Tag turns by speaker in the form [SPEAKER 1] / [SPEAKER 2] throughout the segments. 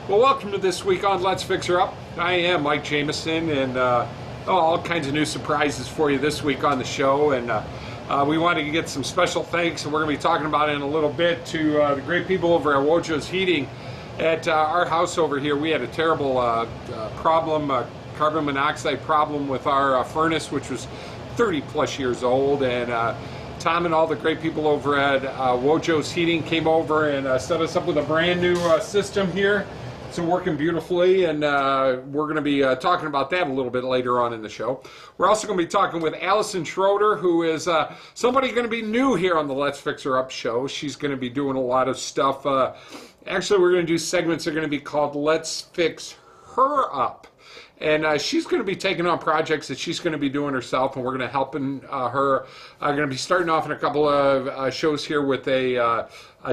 [SPEAKER 1] Well, welcome to this week on Let's Fix Her Up. I am Mike Jamison, and all kinds of new surprises for you this week on the show. And we wanted to get some special thanks, and we're going to be talking about it in a little bit, to the great people over at Wojo's Heating at our house over here. We had a terrible problem, carbon monoxide problem with our furnace, which was 30 plus years old, and Tom and all the great people over at Wojo's Heating came over and set us up with a brand new system here. It's working beautifully, and we're going to be talking about that a little bit later on in the show. We're also going to be talking with Allison Schroeder, who is somebody going to be new here on the Let's Fix Her Up show. She's going to be doing a lot of stuff. Actually, we're going to do segments that are going to be called Let's Fix Her Up. And she's going to be taking on projects that she's going to be doing herself, and we're going to help her. I'm going to be starting off in a couple of shows here with a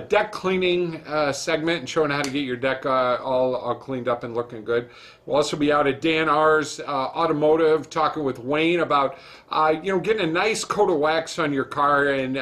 [SPEAKER 1] deck cleaning segment and showing how to get your deck all cleaned up and looking good. We'll also be out at danrs Automotive talking with Wayne about getting a nice coat of wax on your car and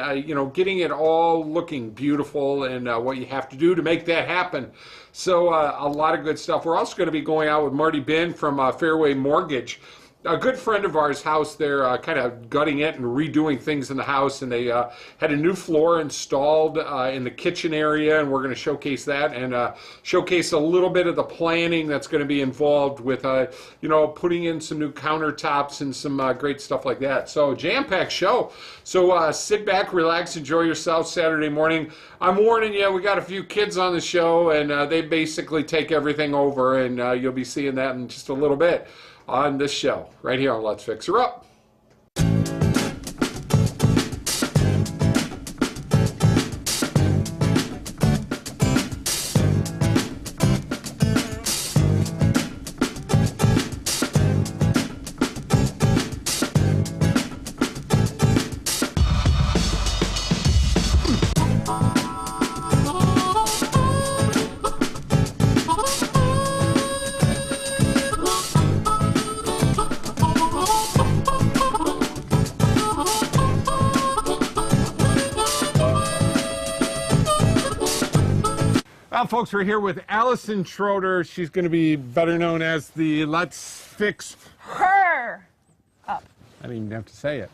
[SPEAKER 1] getting it all looking beautiful, and what you have to do to make that happen. So a lot of good stuff. We're also going to be going out with Marty Bihn from Fairway Mortgage, a good friend of ours' house. They're kind of gutting it and redoing things in the house, and they had a new floor installed in the kitchen area, and we're going to showcase that and showcase a little bit of the planning that's going to be involved with putting in some new countertops and some great stuff like that. So jam-packed show. So sit back, relax, enjoy yourself Saturday morning. I'm warning you, we got a few kids on the show, and they basically take everything over, and you'll be seeing that in just a little bit on this show, right here on Let's Fix Her Up. Well, folks, we're here with Allison Schroeder. She's going to be better known as the Let's Fix
[SPEAKER 2] Her Up.
[SPEAKER 1] I didn't even have to say it.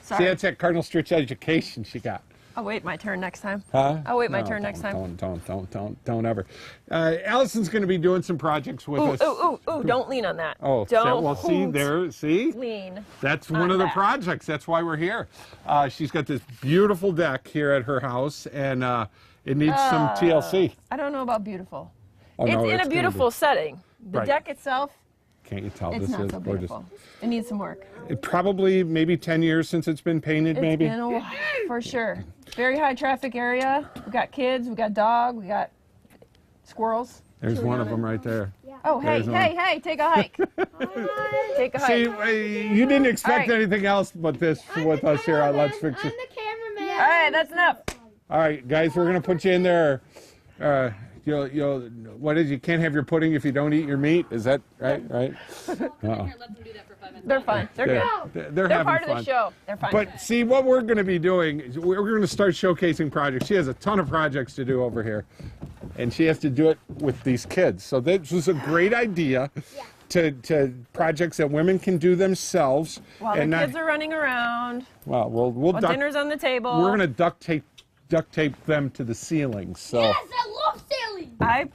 [SPEAKER 2] Sorry.
[SPEAKER 1] See, that's that Cardinal Stretch education she got.
[SPEAKER 2] I'll wait my turn next time.
[SPEAKER 1] Huh?
[SPEAKER 2] I'll wait my turn next time.
[SPEAKER 1] Don't ever. Allison's going to be doing some projects with us.
[SPEAKER 2] Ooh, don't lean on that.
[SPEAKER 1] Oh,
[SPEAKER 2] don't.
[SPEAKER 1] well, see?
[SPEAKER 2] Lean.
[SPEAKER 1] That's one of the projects. That's why we're here. She's got this beautiful deck here at her house, and it needs some TLC.
[SPEAKER 2] I don't know about beautiful.
[SPEAKER 1] Oh,
[SPEAKER 2] it's
[SPEAKER 1] no,
[SPEAKER 2] in a beautiful setting. The deck itself,
[SPEAKER 1] can't you tell?
[SPEAKER 2] it's
[SPEAKER 1] This
[SPEAKER 2] not
[SPEAKER 1] is
[SPEAKER 2] so
[SPEAKER 1] gorgeous.
[SPEAKER 2] beautiful. It needs some work.
[SPEAKER 1] It probably maybe 10 years since it's been painted, maybe.
[SPEAKER 2] It's been a while, for sure. Very high traffic area. We got kids, we got dog, we got squirrels.
[SPEAKER 1] There's one of them right there.
[SPEAKER 2] Yeah. Oh, hey, take a hike. Take a hike.
[SPEAKER 1] See, you didn't expect anything else but this with us here on Let's Fix It.
[SPEAKER 3] I'm the cameraman.
[SPEAKER 2] All right, that's enough.
[SPEAKER 1] All right, guys, we're gonna put you in there. What is? You can't have your pudding if you don't eat your meat. Is that right? Right.
[SPEAKER 4] Here, let them do that for 5 minutes.
[SPEAKER 2] They're fine. They're good.
[SPEAKER 1] They're having
[SPEAKER 2] part
[SPEAKER 1] fun.
[SPEAKER 2] of the show. They're fine.
[SPEAKER 1] But see, what we're going to be doing is we're going to start showcasing projects. She has a ton of projects to do over here, and she has to do it with these kids. So this was a great idea. To projects that women can do themselves.
[SPEAKER 2] While the kids are running around.
[SPEAKER 1] Well, we'll
[SPEAKER 2] dinner's on the table.
[SPEAKER 1] We're going to duct tape them to the ceiling. So.
[SPEAKER 3] Yes, I love sailing.
[SPEAKER 2] I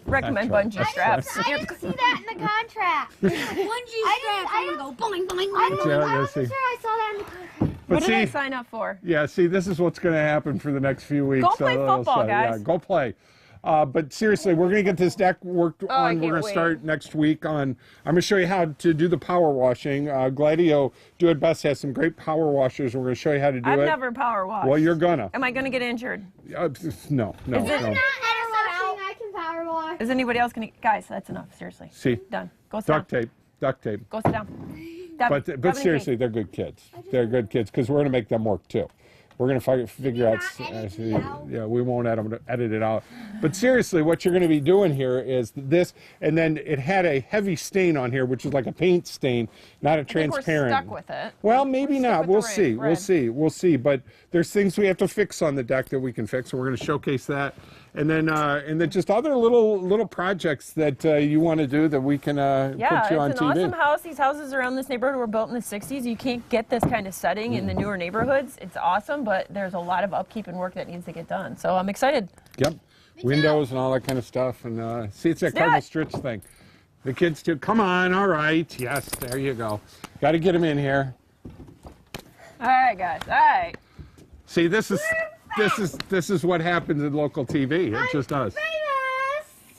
[SPEAKER 2] recommend bungee straps.
[SPEAKER 3] I didn't see that in the contract. Bungee straps. I didn't go boing, boing, boing. I wasn't sure I saw that in the contract.
[SPEAKER 2] What did I sign up for?
[SPEAKER 1] Yeah, see, this is what's going to happen for the next few weeks.
[SPEAKER 2] Go play football, guys.
[SPEAKER 1] Yeah, go play. But seriously, we're going to get this deck worked on. We're going to start next week on. I'm going to show you how to do the power washing. Gladio Do It Best has some great power washers. We're going to show you how to do it.
[SPEAKER 2] I've never power washed.
[SPEAKER 1] Well, you're gonna.
[SPEAKER 2] Am I going to get injured?
[SPEAKER 1] No.
[SPEAKER 3] I can power wash.
[SPEAKER 2] Is anybody else going to? Guys, that's enough. Seriously.
[SPEAKER 1] See.
[SPEAKER 2] Done. Go sit down.
[SPEAKER 1] Duct tape.
[SPEAKER 2] Go sit down.
[SPEAKER 1] But seriously, they're good kids. They're good kids because we're going to make them work too. We're going to figure out. Yeah, we won't edit it out. But seriously, what you're going to be doing here is this, and then it had a heavy stain on here, which is like a paint stain, not a transparent.
[SPEAKER 2] We're stuck with it.
[SPEAKER 1] Well, maybe not. We'll see.
[SPEAKER 2] Red.
[SPEAKER 1] We'll see. We'll see. But there's things we have to fix on the deck that we can fix, so we're going to showcase that. And then just other little projects that you want to do that we can put you on TV.
[SPEAKER 2] Yeah, it's an awesome house. These houses around this neighborhood were built in the 60s. You can't get this kind of setting in the newer neighborhoods. It's awesome, but there's a lot of upkeep and work that needs to get done. So I'm excited.
[SPEAKER 1] Yep. Windows and all that kind of stuff. And see, it's that Cardinal Stritch thing. The kids too. Come on. All right. Yes, there you go. Got to get them in here.
[SPEAKER 2] All right, guys. All right.
[SPEAKER 1] See, this is what happens in local TV. It just does.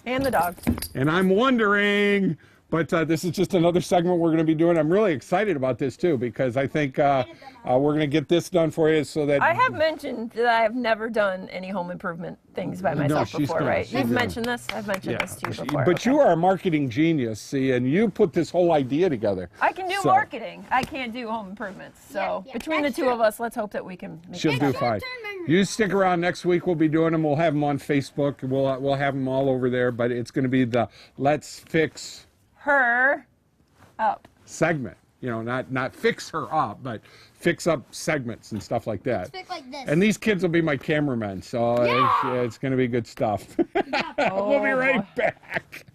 [SPEAKER 2] And the dog.
[SPEAKER 1] And I'm wondering, but this is just another segment we're going to be doing. I'm really excited about this too, because I think we're going to get this done for you so that...
[SPEAKER 2] I have mentioned that I have never done any home improvement things by myself before, right? You've mentioned this? I've mentioned this to you before.
[SPEAKER 1] But you are a marketing genius, see, and you put this whole idea together.
[SPEAKER 2] I can do marketing. I can't do home improvements. So between the two of us, let's hope that we can make
[SPEAKER 1] She'll do fine. You stick around. Next week we'll be doing them. We'll have them on Facebook. We'll have them all over there, but it's going to be the Let's Fix
[SPEAKER 2] Her Up
[SPEAKER 1] segment. You know, not fix her up, but fix up segments and stuff like that.
[SPEAKER 3] Fix like this.
[SPEAKER 1] And these kids will be my cameramen, so it's going to be good stuff. We'll be right back.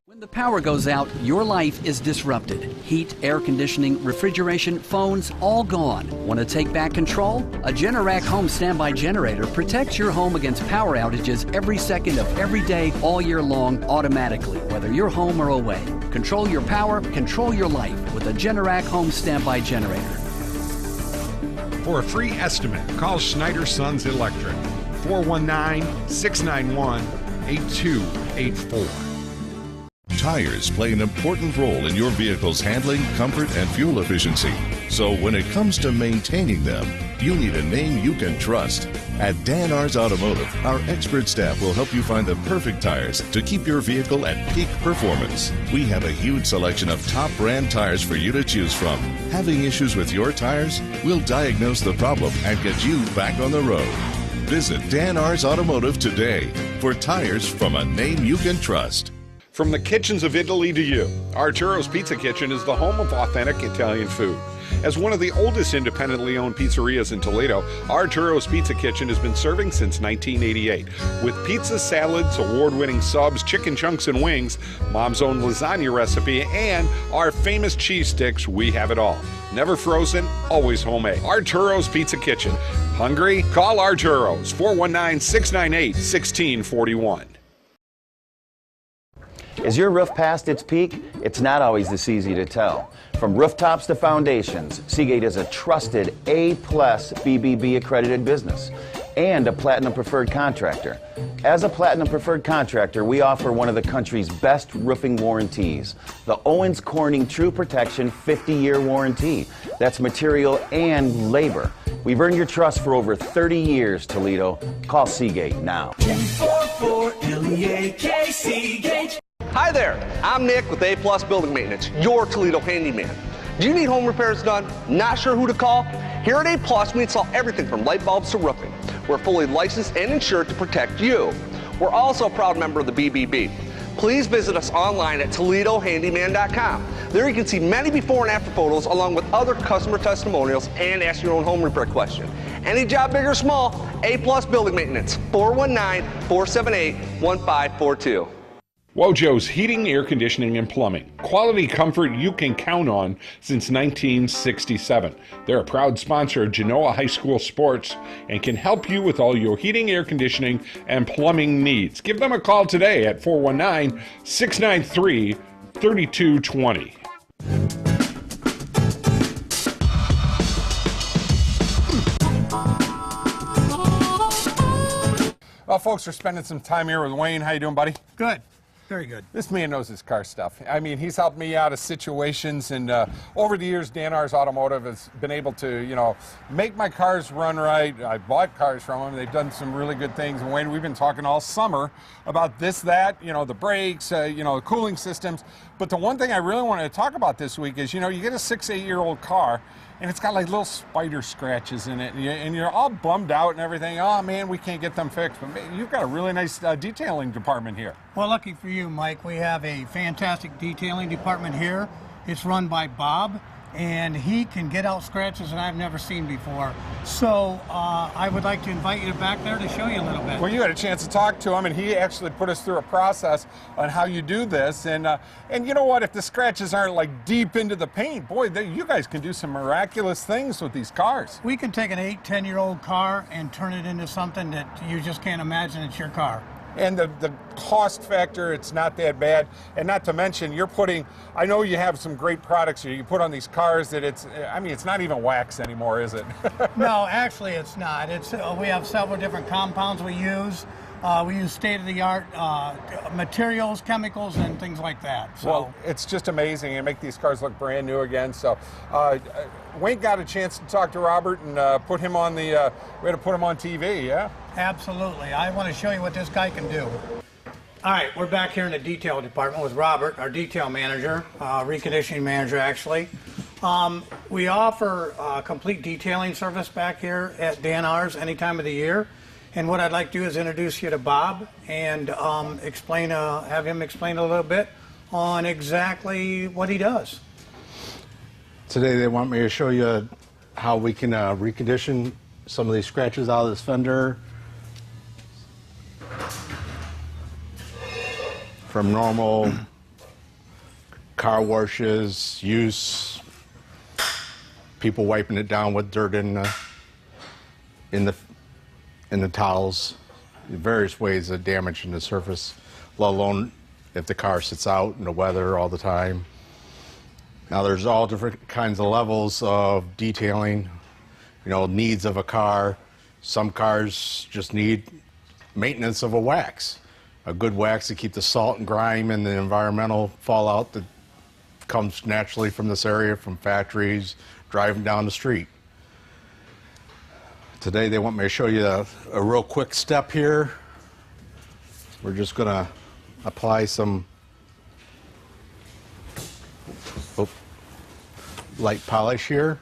[SPEAKER 5] When the power goes out, your life is disrupted. Heat, air conditioning, refrigeration, phones, all gone. Want to take back control? A Generac home standby generator protects your home against power outages every second of every day, all year long, automatically, whether you're home or away. Control your power, control your life with a Generac home standby generator.
[SPEAKER 1] For a free estimate, call Schneider Sons Electric, 419-691-8284.
[SPEAKER 6] Tires play an important role in your vehicle's handling, comfort, and fuel efficiency. So when it comes to maintaining them, you need a name you can trust. At danrs Automotive, our expert staff will help you find the perfect tires to keep your vehicle at peak performance. We have a huge selection of top brand tires for you to choose from. Having issues with your tires? We'll diagnose the problem and get you back on the road. Visit danrs Automotive today for tires from a name you can trust.
[SPEAKER 1] From the kitchens of Italy to you, Arturo's Pizza Kitchen is the home of authentic Italian food. As one of the oldest independently owned pizzerias in Toledo, Arturo's Pizza Kitchen has been serving since 1988. With pizza, salads, award-winning subs, chicken chunks and wings, mom's own lasagna recipe, and our famous cheese sticks, we have it all. Never frozen, always homemade. Arturo's Pizza Kitchen. Hungry? Call Arturo's, 419-698-1641.
[SPEAKER 7] Is your roof past its peak? It's not always this easy to tell. From rooftops to foundations, Seagate is a trusted A+ BBB accredited business and a Platinum Preferred contractor. As a Platinum Preferred contractor, we offer one of the country's best roofing warranties, the Owens Corning True Protection 50-year warranty. That's material and labor. We've earned your trust for over 30 years, Toledo. Call Seagate now.
[SPEAKER 8] 244-LEAK Seagate.
[SPEAKER 9] Hi there, I'm Nick with A+ Building Maintenance, your Toledo handyman. Do you need home repairs done? Not sure who to call? Here at A+, we install everything from light bulbs to roofing. We're fully licensed and insured to protect you. We're also a proud member of the BBB. Please visit us online at ToledoHandyman.com. There you can see many before and after photos along with other customer testimonials and ask your own home repair question. Any job big or small, A+ Building Maintenance, 419-478-1542.
[SPEAKER 1] Wojo's Heating, Air Conditioning, and Plumbing. Quality comfort you can count on since 1967. They're a proud sponsor of Genoa High School sports and can help you with all your heating, air conditioning, and plumbing needs. Give them a call today at 419-693-3220. Well, folks, we're spending some time here with Wayne. How you doing, buddy?
[SPEAKER 10] Good. Very good.
[SPEAKER 1] This man knows his car stuff. I mean, he's helped me out of situations, and over the years, danrs Automotive has been able to, you know, make my cars run right. I bought cars from them. They've done some really good things. And Wayne, we've been talking all summer about this, that, you know, the brakes, you know, the cooling systems. But the one thing I really wanted to talk about this week is, you know, you get a 6-8-year-old car, and it's got like little spider scratches in it, and you're all bummed out and everything. Oh man, we can't get them fixed. But man, you've got a really nice detailing department here.
[SPEAKER 8] Well, lucky for you, Mike, we have a fantastic detailing department here. It's run by Bob, and he can get out scratches that I've never seen before. So I would like to invite you back there to show you a little bit.
[SPEAKER 1] Well, you had a chance to talk to him, and he actually put us through a process on how you do this. And you know what? If the scratches aren't like deep into the paint, boy, you guys can do some miraculous things with these cars.
[SPEAKER 8] We can take an 8-10-year-old car and turn it into something that you just can't imagine it's your car.
[SPEAKER 1] And the cost factor, it's not that bad. And not to mention, you're putting, I know you have some great products here you put on these cars that it's not even wax anymore, is it?
[SPEAKER 8] No, actually it's not. It's we have several different compounds we use. We use state-of-the-art materials, chemicals, and things like that. So.
[SPEAKER 1] Well, it's just amazing and make these cars look brand new again. So Wayne got a chance to talk to Robert and put him on we had to put him on TV, yeah?
[SPEAKER 8] Absolutely. I want to show you what this guy can do. All right, we're back here in the detail department with Robert, our detail manager, reconditioning manager actually. We offer complete detailing service back here at danrs any time of the year. And what I'd like to do is introduce you to Bob and have him explain a little bit on exactly what he does.
[SPEAKER 10] Today they want me to show you how we can recondition some of these scratches out of this fender from normal car washes, use, people wiping it down with dirt in the towels, various ways of damaging the surface, let alone if the car sits out in the weather all the time. Now there's all different kinds of levels of detailing, needs of a car. Some cars just need maintenance of a wax, a good wax to keep the salt and grime and the environmental fallout that comes naturally from this area, from factories, driving down the street. Today they want me to show you a real quick step here. We're just going to apply some light polish here.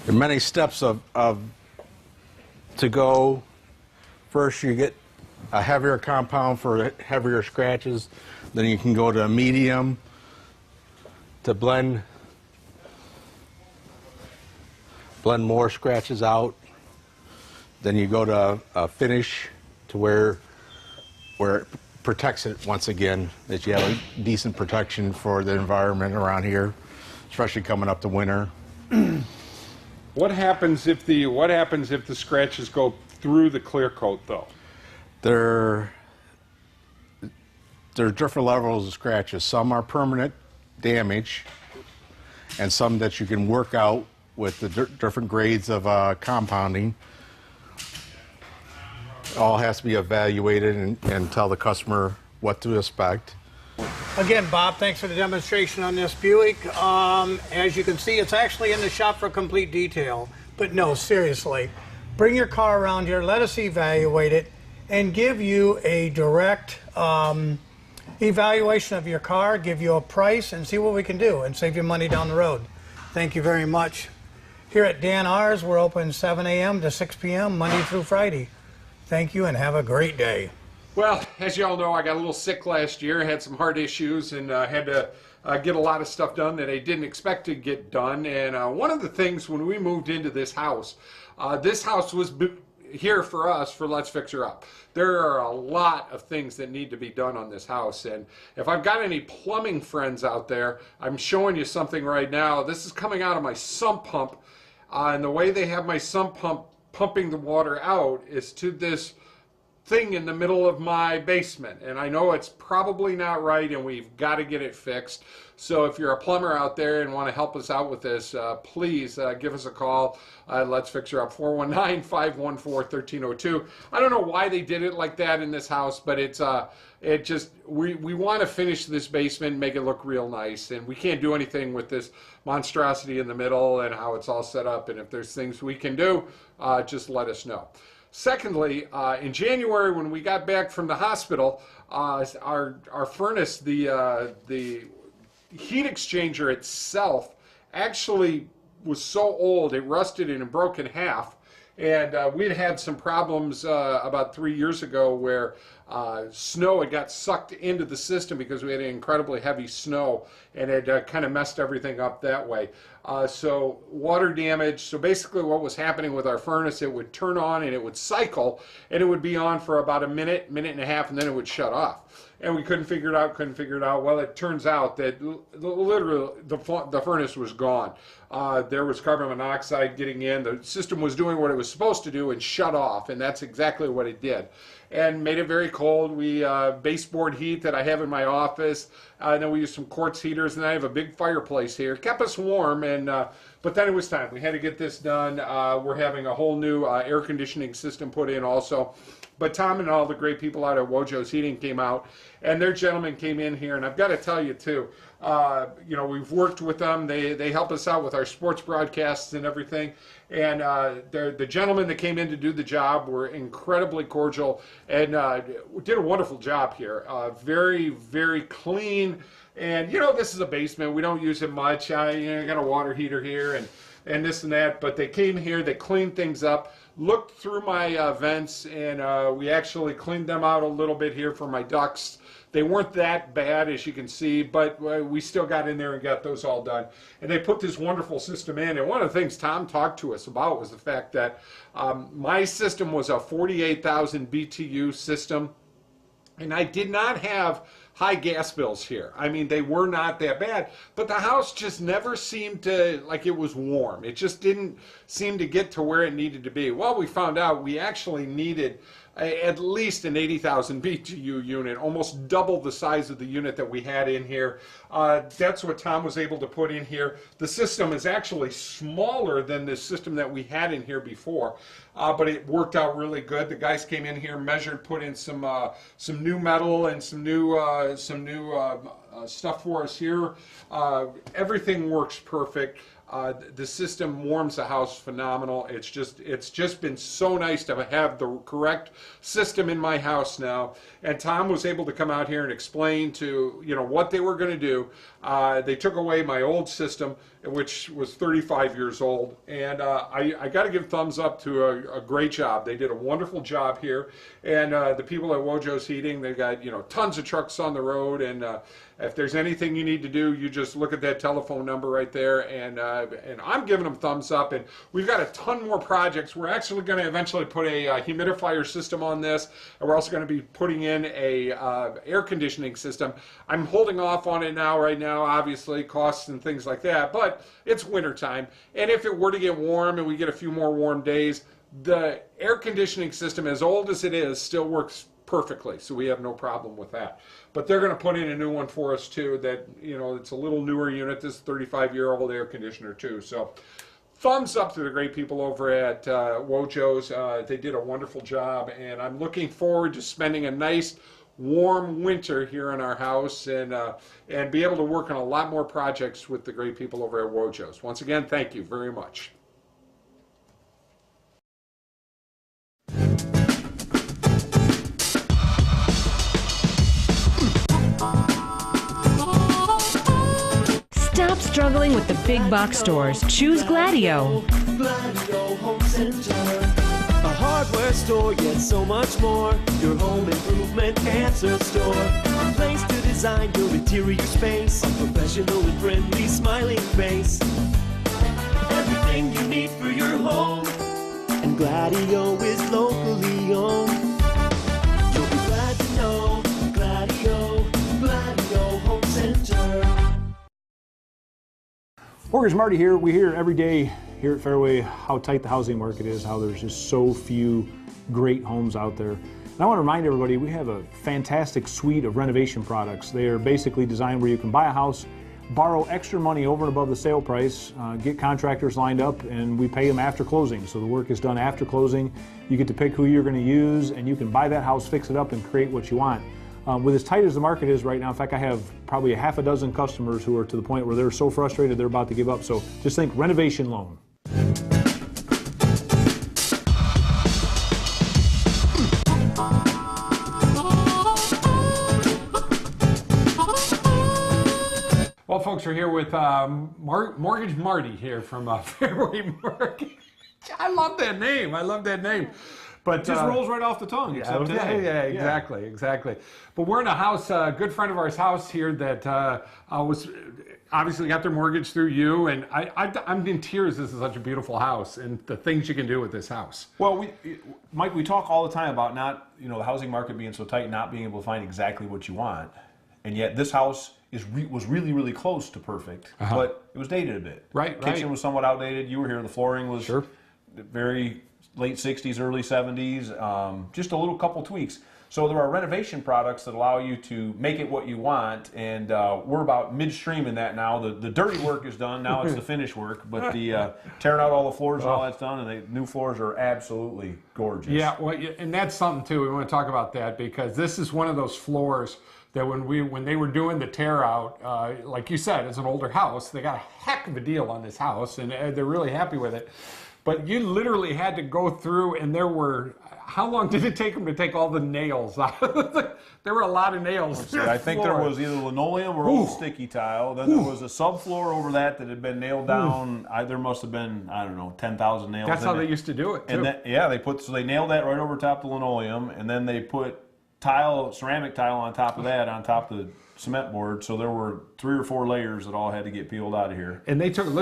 [SPEAKER 10] There are many steps to go. First, you get a heavier compound for heavier scratches. Then you can go to a medium to blend more scratches out. Then you go to a finish to where it protects it once again, that you have a decent protection for the environment around here, especially coming up to winter.
[SPEAKER 1] What happens if the scratches go through the clear coat, though?
[SPEAKER 10] There are different levels of scratches. Some are permanent damage, and some that you can work out with the different grades of compounding. It all has to be evaluated and tell the customer what to expect.
[SPEAKER 8] Again, Bob, thanks for the demonstration on this Buick. As you can see, it's actually in the shop for complete detail. But no, seriously, bring your car around here, let us evaluate it, and give you a direct evaluation of your car, give you a price, and see what we can do, and save you money down the road. Thank you very much. Here at danrs, we're open 7 a.m. to 6 p.m., Monday through Friday. Thank you, and have a great day.
[SPEAKER 1] Well, as you all know, I got a little sick last year, had some heart issues, and had to get a lot of stuff done that I didn't expect to get done. And one of the things when we moved into this house was here for us for Let's Fix Her Up. There are a lot of things that need to be done on this house, and if I've got any plumbing friends out there, I'm showing you something right now. This is coming out of my sump pump, and the way they have my sump pump pumping the water out is to this thing in the middle of my basement, and I know it's probably not right, and we've got to get it fixed. So if you're a plumber out there and want to help us out with this, please give us a call. Let's Fix Her Up, 419-514-1302. I don't know why they did it like that in this house, but it's we want to finish this basement and make it look real nice, and we can't do anything with this monstrosity in the middle and how it's all set up, and if there's things we can do, just let us know. Secondly, in January when we got back from the hospital, our furnace, the heat exchanger itself actually was so old it rusted and broke in half. And we'd had some problems about 3 years ago where snow had got sucked into the system because we had incredibly heavy snow, and it kind of messed everything up that way. So water damage. So basically what was happening with our furnace, it would turn on and it would cycle, and it would be on for about a minute, minute and a half, and then it would shut off. And we couldn't figure it out. Well, it turns out that literally the furnace was gone. There was carbon monoxide getting in. The system was doing what it was supposed to do and shut off, and that's exactly what it did. And made it very cold. We baseboard heat that I have in my office. Then we used some quartz heaters, and I have a big fireplace here. It kept us warm, and but then it was time. We had to get this done. We're having a whole new air conditioning system put in also. But Tom and all the great people out at Wojo's Heating came out, and their gentleman came in here, and I've got to tell you too, you know, we've worked with them. They help us out with our sports broadcasts and everything. And the gentlemen that came in to do the job were incredibly cordial and did a wonderful job here. Very, very clean. And, you know, this is a basement. We don't use it much. You know, I got a water heater here and this and that. But they came here, they cleaned things up, looked through my vents, and we actually cleaned them out a little bit here for my ducts. They weren't that bad, as you can see, but we still got in there and got those all done. And they put this wonderful system in. And one of the things Tom talked to us about was the fact that my system was a 48,000 BTU system, and I did not have high gas bills here. I mean, they were not that bad, but the house just never seemed to, like it was warm. It just didn't seem to get to where it needed to be. Well, we found out we actually needed at least an 80,000 BTU unit, almost double the size of the unit that we had in here. That's what Tom was able to put in here. The system is actually smaller than the system that we had in here before, but it worked out really good. The guys came in here, measured, put in some new metal and some new stuff for us here. Everything works perfect. The system warms the house phenomenal. It's just been so nice to have the correct system in my house now. And Tom was able to come out here and explain to, you know, what they were going to do. They took away my old system, which was 35 years old, and I got to give thumbs up to a great job. They did a wonderful job here, and the people at Wojo's Heating, they got, you know, tons of trucks on the road, and if there's anything you need to do, you just look at that telephone number right there, and I'm giving them thumbs up. And we've got a ton more projects. We're actually going to eventually put a humidifier system on this, and we're also going to be putting in a air conditioning system. I'm holding off on it right now, obviously, costs and things like that, but it's wintertime, and if it were to get warm and we get a few more warm days, the air conditioning system, as old as it is, still works perfectly, so we have no problem with that. But they're going to put in a new one for us too, that, you know, it's a little newer unit. This 35-year-old air conditioner too. So thumbs up to the great people over at Wojo's. They did a wonderful job, and I'm looking forward to spending a nice warm winter here in our house, and be able to work on a lot more projects with the great people over at Wojo's. Once again, thank you very much.
[SPEAKER 11] Stop struggling with the big box stores. Choose Gladio.
[SPEAKER 12] Gladio Home Center. A hardware store, yet so much more. Your home improvement answer store. A place to design your interior space. A professional and friendly smiling face. Everything you need for your home. And Gladio is locally owned. You'll be glad to know Gladio Home Center.
[SPEAKER 13] Mortgage Marty here. We hear every day here at Fairway how tight the housing market is, how there's just so few great homes out there. And I want to remind everybody we have a fantastic suite of renovation products. They are basically designed where you can buy a house, borrow extra money over and above the sale price, get contractors lined up, and we pay them after closing. So the work is done after closing. You get to pick who you're going to use, and you can buy that house, fix it up, and create what you want. With as tight as the market is right now, in fact, I have probably a half a dozen customers who are to the point where they're so frustrated they're about to give up. So just think renovation loan.
[SPEAKER 1] Well, folks, we're here with Mortgage Marty here from Fairway Mortgage. I love that name. I love that name. But
[SPEAKER 13] it just rolls right off the tongue.
[SPEAKER 1] Yeah, exactly. But we're in a house, a good friend of ours' house here that was obviously got their mortgage through you, and I'm in tears. This is such a beautiful house, and the things you can do with this house.
[SPEAKER 13] Well, Mike, we talk all the time about not, the housing market being so tight, not being able to find exactly what you want, and yet this house was really, really close to perfect, but it was dated a bit.
[SPEAKER 1] Right.
[SPEAKER 13] Kitchen was somewhat outdated. You were here. The flooring was very late 60s, early 70s, just a little couple tweaks. So there are renovation products that allow you to make it what you want, and we're about midstream in that now. The dirty work is done, now it's the finish work, but the tearing out all the floors and all that's done, and the new floors are absolutely gorgeous.
[SPEAKER 1] Yeah, well, and that's something too, we want to talk about that, because this is one of those floors that when they were doing the tear out, like you said, it's an older house, they got a heck of a deal on this house, and they're really happy with it. But you literally had to go through, and there were, how long did it take them to take all the nails out? There were a lot of nails.
[SPEAKER 13] I think there was either linoleum or old sticky tile. Then there was a subfloor over that had been nailed down. There must have been, I don't know, 10,000 nails.
[SPEAKER 1] That's how they used to do it, too.
[SPEAKER 13] And they nailed that right over top the linoleum, and then they put ceramic tile on top of that, on top of the cement board, so there were 3 or 4 layers that all had to get peeled out of here.
[SPEAKER 1] And they took it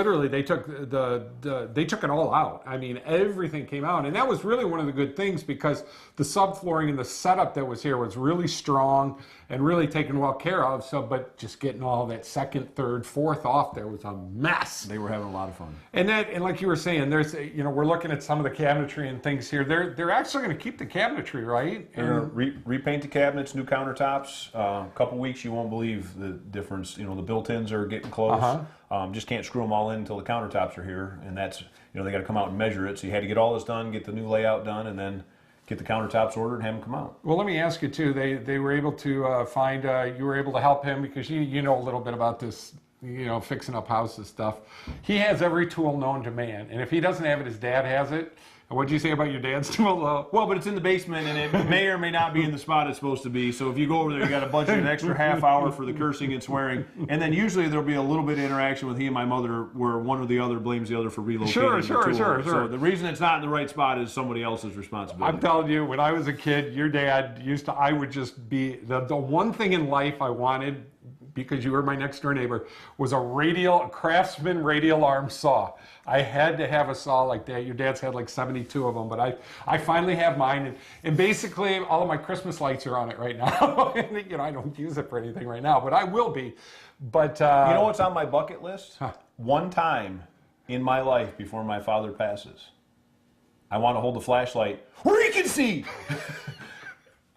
[SPEAKER 1] all out. I mean, everything came out, and that was really one of the good things, because the subflooring and the setup that was here was really strong and really taken well care of. So, but just getting all that second, third, fourth off there was a mess.
[SPEAKER 13] They were having a lot of fun.
[SPEAKER 1] And like you were saying, there's we're looking at some of the cabinetry and things here. They're actually going to keep the cabinetry, right?
[SPEAKER 13] They're going to repaint the cabinets, new countertops. A couple weeks, you won't believe the difference. The built-ins are getting close. Just can't screw them all in until the countertops are here, and that's they got to come out and measure it. So you had to get all this done, get the new layout done, and then get the countertops ordered and have them come out.
[SPEAKER 1] Well, let me ask you too. They were able to find. You were able to help him because you know a little bit about this. Fixing up houses stuff. He has every tool known to man, and if he doesn't have it, his dad has it. What'd you say about your dad's tool?
[SPEAKER 13] Well, but it's in the basement, and it may or may not be in the spot it's supposed to be. So if you go over there, you got to budget an extra half hour for the cursing and swearing, and then usually there'll be a little bit of interaction with he and my mother, where one or the other blames the other for relocating the tool.
[SPEAKER 1] Sure.
[SPEAKER 13] So the reason it's not in the right spot is somebody else's responsibility.
[SPEAKER 1] I'm telling you, when I was a kid, your dad used to. I would just be the one thing in life I wanted, because you were my next door neighbor, was a Craftsman radial arm saw. I had to have a saw like that. Your dad's had like 72 of them, but I finally have mine, and basically all of my Christmas lights are on it right now. I don't use it for anything right now, but I will be. But
[SPEAKER 13] you know what's on my bucket list? One time in my life before my father passes, I want to hold the flashlight where you can see.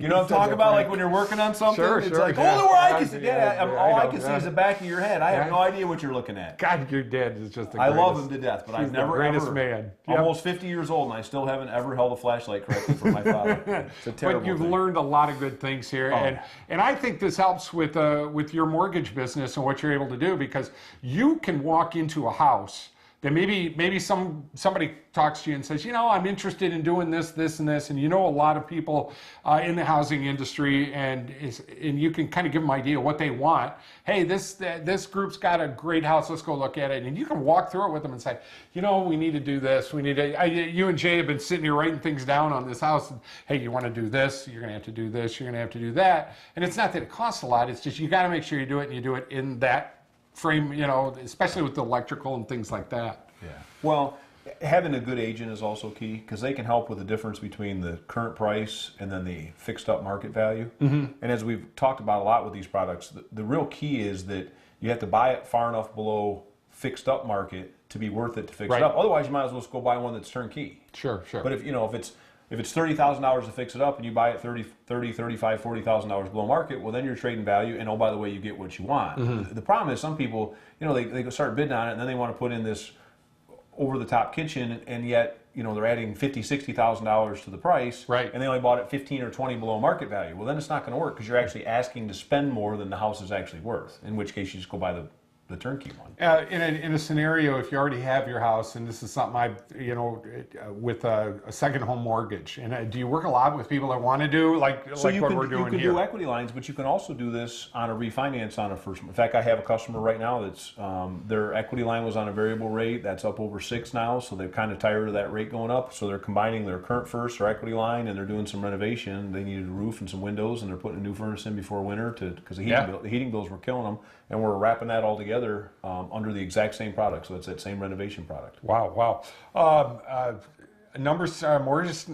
[SPEAKER 13] You know what I'm talking about? Like when you're working on something, it's like, only where I can see. All I can see is the back of your head. I have no idea what you're looking at.
[SPEAKER 1] God, your dad is just the greatest.
[SPEAKER 13] I love him to death, but I've never
[SPEAKER 1] greatest man.
[SPEAKER 13] Almost 50 years old, and I still haven't ever held a flashlight correctly for my father. It's a terrible
[SPEAKER 1] But you've
[SPEAKER 13] thing.
[SPEAKER 1] learned a lot of good things here, and I think this helps with your mortgage business and what you're able to do, because you can walk into a house that maybe somebody talks to you and says, I'm interested in doing this, and this, and a lot of people in the housing industry, and you can kind of give them an idea what they want. Hey, this group's got a great house, let's go look at it, and you can walk through it with them and say, we need to do this, you and Jay have been sitting here writing things down on this house, and, hey, you want to do this, you're going to have to do this, you're going to have to do that, and it's not that it costs a lot, it's just you got to make sure you do it, and you do it in that frame, especially with the electrical and things like that.
[SPEAKER 13] Yeah. Well,
[SPEAKER 14] Having a good agent is also key because they can help with the difference between the current price and then the fixed up market value. And as we've talked about a lot with these products, the real key is that you have to buy it far enough below fixed up market to be worth it to fix it up. Otherwise, you might as well just go buy one that's turnkey.
[SPEAKER 1] Sure.
[SPEAKER 14] But if it's $30,000 to fix it up and you buy it $35,000, $40,000 below market, well then you're trading value, and oh, by the way, you get what you want. The problem is some people, they go start bidding on it and then they want to put in this over-the-top kitchen, and yet they're adding $50,000, $60,000 to the price, and they only bought it 15 or 20 below market value. Well, then it's not going to work because you're actually asking to spend more than the house is actually worth. In which case, you just go buy the turnkey one.
[SPEAKER 1] In a scenario, if you already have your house, and this is something with a second home mortgage, and do you work a lot with people that want to do like what we're doing here?
[SPEAKER 14] You can do equity lines, but you can also do this on a refinance on a first. In fact, I have a customer right now that's their equity line was on a variable rate. That's up over 6 now, so they're kind of tired of that rate going up. So they're combining their current first or equity line, and they're doing some renovation. They needed a roof and some windows, and they're putting a new furnace in before winter because the heating bills were killing them. And we're wrapping that all together under the exact same product, so it's that same renovation product.
[SPEAKER 1] Wow. Numbers, mortgage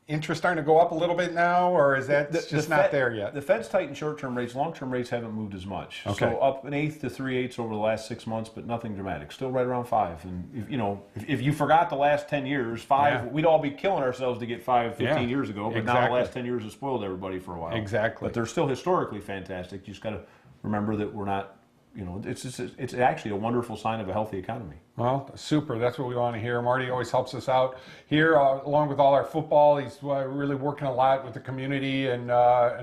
[SPEAKER 1] interest starting to go up a little bit now, or is that just not there yet?
[SPEAKER 14] The Fed's tightened short-term rates. Long-term rates haven't moved as much.
[SPEAKER 1] Okay.
[SPEAKER 14] So up 1/8 to 3/8 over the last 6 months, but nothing dramatic. Still right around 5. And if you forgot the last 10 years, 5, we'd all be killing ourselves to get 5 15 years ago. But now the last 10 years has spoiled everybody for a while.
[SPEAKER 1] Exactly.
[SPEAKER 14] But they're still historically fantastic. You just got to remember that we're not. It's actually a wonderful sign of a healthy economy.
[SPEAKER 1] Well, super. That's what we want to hear. Marty always helps us out here, along with all our football. He's really working a lot with the community and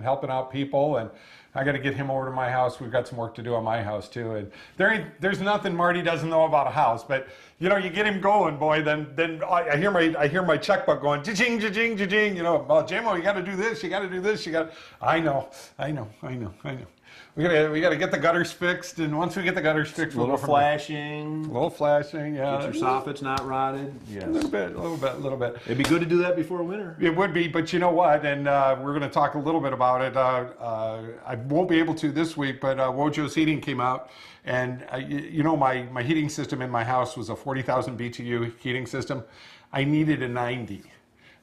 [SPEAKER 1] helping out people. And I got to get him over to my house. We've got some work to do on my house too. And there's nothing Marty doesn't know about a house. But you get him going, boy. Then I hear my checkbook going, cha-ching, cha-ching, cha-ching. Well, Jamo, you got to do this. You got to do this. I know. We got to get the gutters fixed, and once we get the gutters fixed,
[SPEAKER 14] a little flashing,
[SPEAKER 1] yeah.
[SPEAKER 14] Get your soffits not rotted.
[SPEAKER 1] Yes. A little bit.
[SPEAKER 14] It'd be good to do that before winter.
[SPEAKER 1] It would be, but you know what? And we're going to talk a little bit about it. I won't be able to this week, but Wojo's Heating came out, and my heating system in my house was a 40,000 BTU heating system. I needed a 90.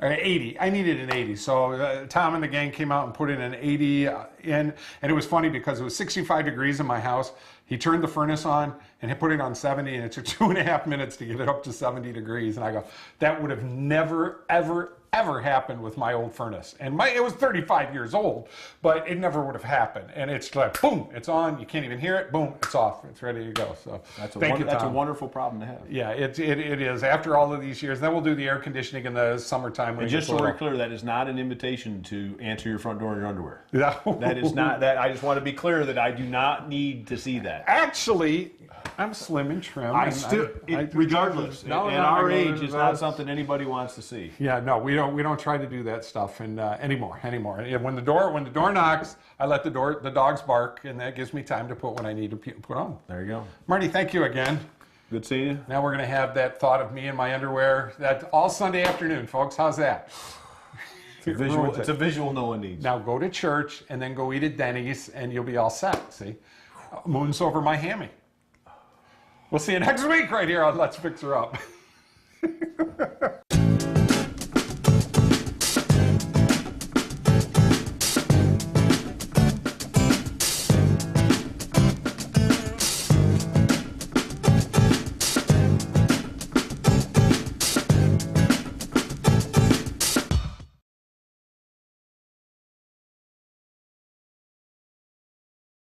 [SPEAKER 1] 80. I needed an 80. So Tom and the gang came out and put in an 80 in. And it was funny because it was 65 degrees in my house. He turned the furnace on and he put it on 70, and it took 2.5 minutes to get it up to 70 degrees. And I go, that would have never, ever happened with my old furnace. And it was 35 years old, but it never would have happened. And it's like, boom, it's on. You can't even hear it. Boom, it's off. It's ready to go. So
[SPEAKER 14] that's a wonderful problem to have.
[SPEAKER 1] Yeah, it is. After all of these years, then we'll do the air conditioning in the summertime.
[SPEAKER 14] And just so we're clear, that is not an invitation to answer your front door in your underwear.
[SPEAKER 1] No.
[SPEAKER 14] That is not that. I just want to be clear that I do not need to see that.
[SPEAKER 1] Actually, I'm slim and trim.
[SPEAKER 14] Regardless, at our age, it's not something anybody wants to see.
[SPEAKER 1] Yeah, no, we don't try to do that stuff anymore. And when the door knocks, I let the dogs bark, and that gives me time to put what I need to put on.
[SPEAKER 14] There you go,
[SPEAKER 1] Marty. Thank you again.
[SPEAKER 14] Good seeing you.
[SPEAKER 1] Now we're gonna have that thought of me in my underwear that all Sunday afternoon, folks. How's that?
[SPEAKER 14] It's a visual no one needs.
[SPEAKER 1] Now go to church and then go eat at Denny's, and you'll be all set. See, moon's over my hammy. We'll see you next week right here on Let's Fix Her Up.